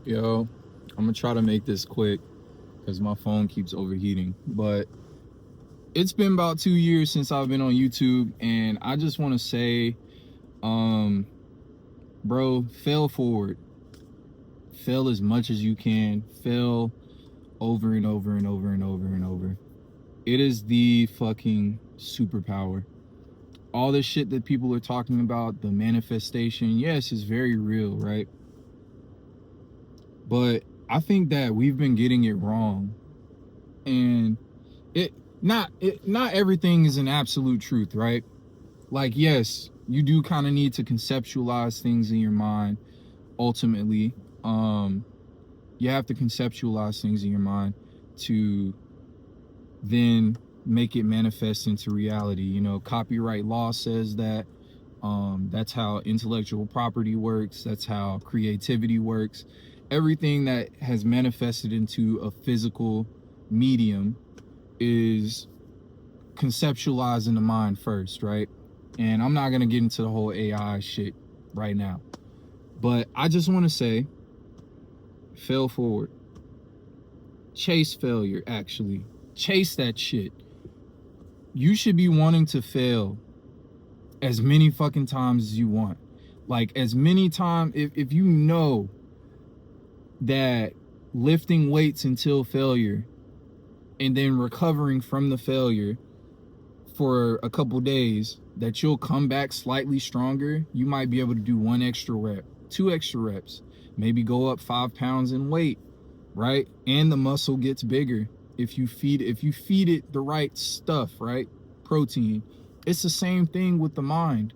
Yo, I'm gonna try to make this quick because my phone keeps overheating. But it's been about 2 years since I've been on YouTube, and I just want to say, um, bro, fail forward, fail as much as you can, fail over and over and over and over and over. It is the fucking superpower. All this shit that people are talking about, the manifestation, yes, is very real, right? But I think that we've been getting it wrong, and not everything is an absolute truth, right? Like, yes, you do kind of need to conceptualize things in your mind. Ultimately, you have to conceptualize things in your mind to then make it manifest into reality. You know, copyright law says that. That's how intellectual property works. That's how creativity works. Everything that has manifested into a physical medium is conceptualized in the mind first, right? And I'm not going to get into the whole AI shit right now. But I just want to say, fail forward. Chase failure, actually. Chase that shit. You should be wanting to fail as many fucking times as you want. Like, as many times, if you know that lifting weights until failure and then recovering from the failure for a couple days, that you'll come back slightly stronger, you might be able to do 1 extra rep, 2 extra reps, maybe go up 5 pounds in weight, right? And the muscle gets bigger if you feed it the right stuff, right? Protein. It's the same thing with the mind.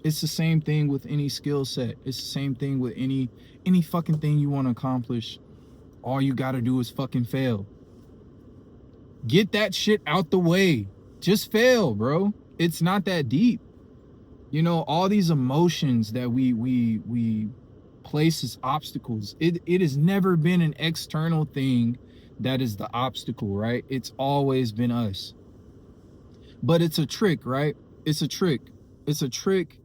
It's the same thing with any skill set. It's the same thing with any fucking thing you want to accomplish. All you got to do is fucking fail. Get that shit out the way. Just fail, bro. It's not that deep. You know, all these emotions that we place as obstacles, it has never been an external thing that is the obstacle, right? It's always been us. But it's a trick, right? It's a trick. It's a trick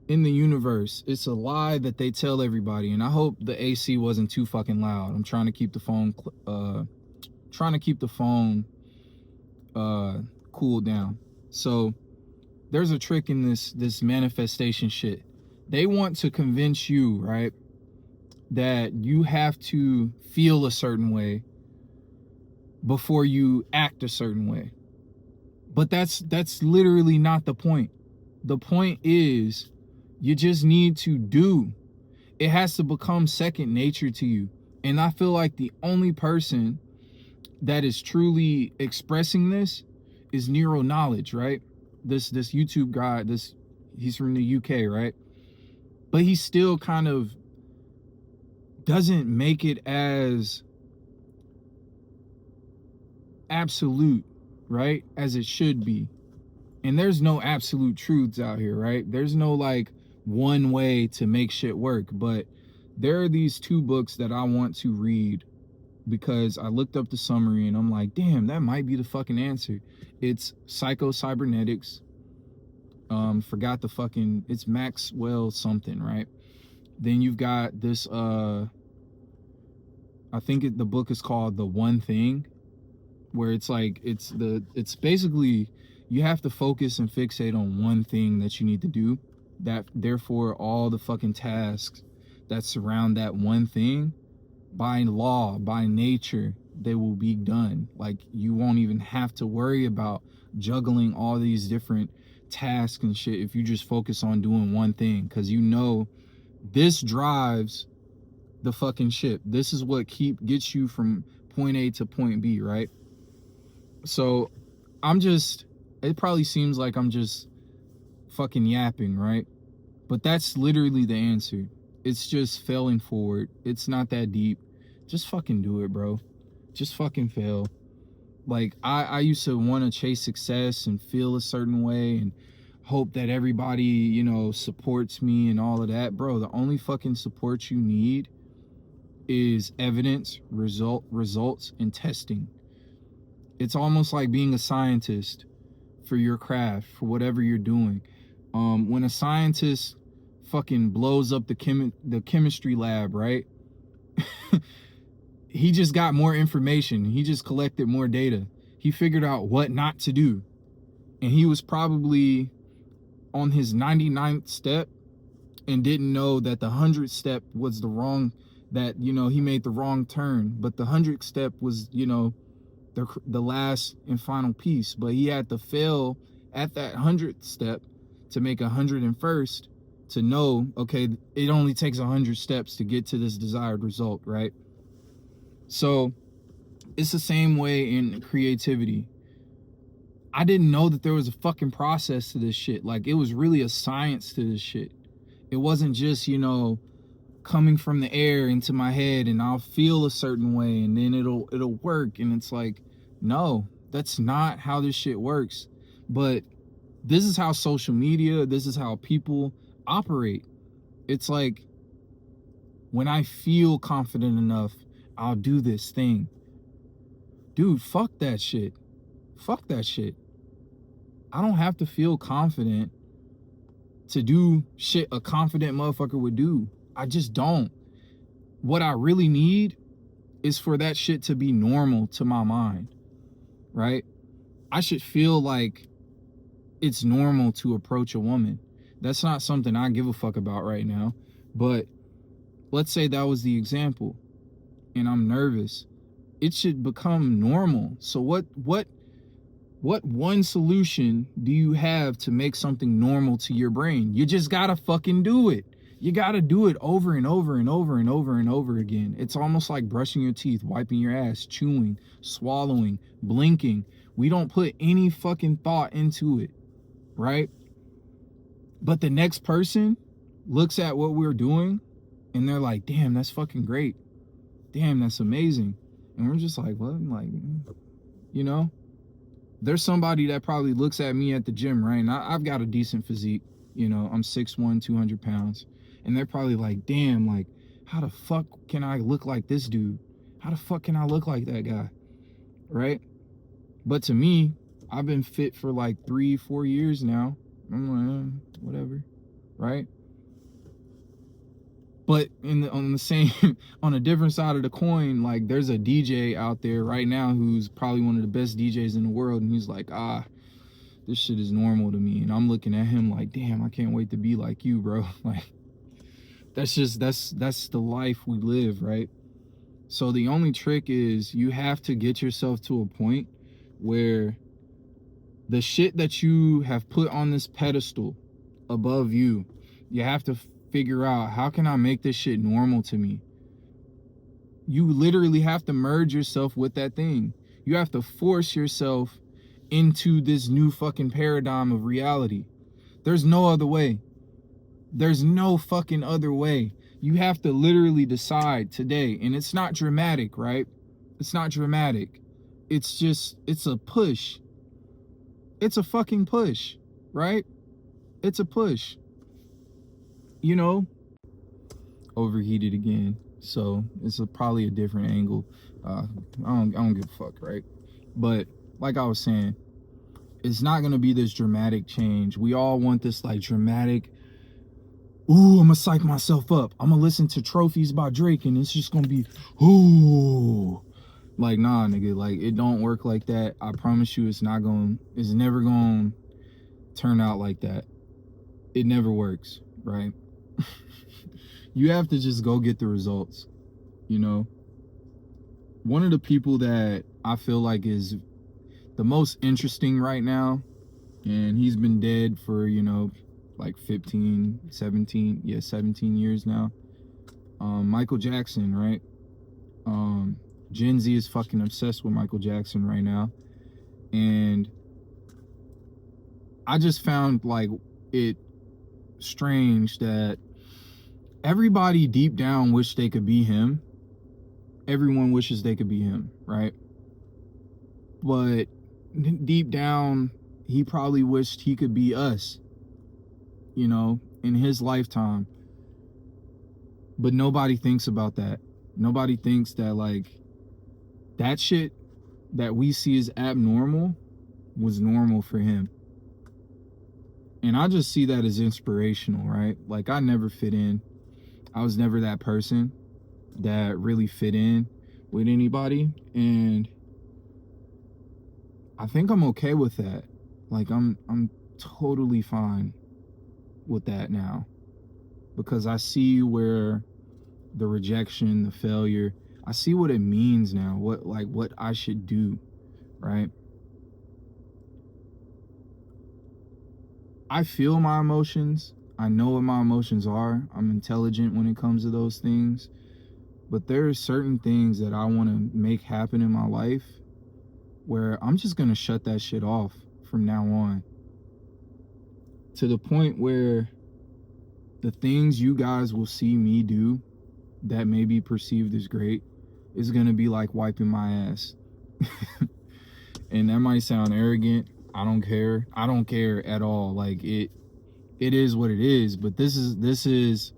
in the universe. It's a lie that they tell everybody. And I hope the AC wasn't too fucking loud. I'm trying to keep the phone cooled down. So there's a trick in this manifestation shit. They want to convince you, right, that you have to feel a certain way before you act a certain way. But that's literally not the point. The point is, you just need to do. It has to become second nature to you. And I feel like the only person that is truly expressing this is Neuro Knowledge, right? This YouTube guy, he's from the UK, right? But he still kind of doesn't make it as absolute, right, as it should be. And there's no absolute truths out here, right? There's no like one way to make shit work. But there are these 2 books that I want to read because I looked up the summary and I'm like, damn, that might be the fucking answer. It's Psycho-cybernetics. Forgot the fucking, it's Maxwell something, right? Then you've got this, I think the book is called The One Thing, where it's like, it's basically, you have to focus and fixate on one thing that you need to do, that therefore all the fucking tasks that surround that one thing, by law, by nature, they will be done. Like, you won't even have to worry about juggling all these different tasks and shit if you just focus on doing one thing, because you know this drives the fucking ship. This is what gets you from point A to point B, right? So it probably seems like I'm just fucking yapping, right? But that's literally the answer. It's just failing forward. It's not that deep. Just fucking do it, bro. Just fucking fail. Like, I used to want to chase success and feel a certain way and hope that everybody, you know, supports me and all of that. Bro, the only fucking support you need is evidence, results, and testing. It's almost like being a scientist for your craft, for whatever you're doing. When a scientist fucking blows up the chemistry lab, right? He just got more information. He just collected more data. He figured out what not to do. And he was probably on his 99th step and didn't know that the 100th step was the wrong, that, you know, he made the wrong turn. But the 100th step was, you know, the last and final piece. But he had to fail at that 100th step to make 101st, to know, okay, it only takes 100 steps to get to this desired result, right? So it's the same way in creativity. I didn't know that there was a fucking process to this shit. Like, it was really a science to this shit. It wasn't just, you know, coming from the air into my head and I'll feel a certain way and then it'll work. And it's like, no, that's not how this shit works. But this is how social media, this is how people operate. It's like, when I feel confident enough, I'll do this thing. Dude, fuck that shit. Fuck that shit. I don't have to feel confident to do shit a confident motherfucker would do. I just don't. What I really need is for that shit to be normal to my mind, right? I should feel like it's normal to approach a woman. That's not something I give a fuck about right now. But let's say that was the example and I'm nervous. It should become normal. So what one solution do you have to make something normal to your brain? You just gotta fucking do it. You gotta do it over and over and over and over and over again. It's almost like brushing your teeth, wiping your ass, chewing, swallowing, blinking. We don't put any fucking thought into it, right? But the next person looks at what we're doing and they're like, damn, that's fucking great. Damn, that's amazing. And we're just like, what? Like, you know? There's somebody that probably looks at me at the gym, right? And I've got a decent physique. You know, I'm 6'1", 200 pounds. And they're probably like, damn, like, how the fuck can I look like this dude? How the fuck can I look like that guy? Right? But to me, I've been fit for like 3-4 years now. I'm like, whatever. Right? But on the same, on a different side of the coin, like, there's a DJ out there right now who's probably one of the best DJs in the world, and he's like, this shit is normal to me. And I'm looking at him like, damn, I can't wait to be like you, bro. Like, that's the life we live, right? So the only trick is you have to get yourself to a point where the shit that you have put on this pedestal above you, you have to figure out, how can I make this shit normal to me? You literally have to merge yourself with that thing. You have to force yourself into this new fucking paradigm of reality. There's no other way. There's no fucking other way. You have to literally decide today. And it's not dramatic, right? It's not dramatic. It's just, it's a push. It's a fucking push, right? It's a push. You know, overheated again, so it's probably a different angle. I don't give a fuck, right? But like I was saying, it's not gonna be this dramatic change. We all want this like dramatic, ooh, I'm gonna psych myself up, I'm gonna listen to Trophies by Drake and it's just gonna be, ooh. Like, nah, nigga, like, it don't work like that. I promise you, it's never gonna turn out like that. It never works, right? You have to just go get the results, you know? One of the people that I feel like is the most interesting right now, and he's been dead for, you know, like 17 years now. Michael Jackson, right? Gen Z is fucking obsessed with Michael Jackson right now. And I just found like it strange that everybody deep down wish they could be him. Everyone wishes they could be him, right? But deep down, he probably wished he could be us, you know, in his lifetime. But nobody thinks about that. Nobody thinks that, like, that shit that we see as abnormal was normal for him. And I just see that as inspirational, right? Like, I never fit in. I was never that person. that really fit in with anybody, and I think I'm okay with that. Like I'm totally fine with that now, because I see where the rejection, the failure, I see what it means now, what I should do, right? I feel my emotions. I know what my emotions are. I'm intelligent when it comes to those things. But there are certain things that I want to make happen in my life where I'm just going to shut that shit off from now on. To the point where the things you guys will see me do that may be perceived as great is going to be like wiping my ass. And that might sound arrogant. I don't care. I don't care at all. Like it is what it is, but this is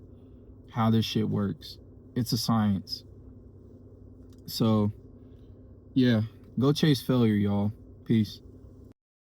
how this shit works. It's a science. So, yeah, go chase failure, y'all. Peace.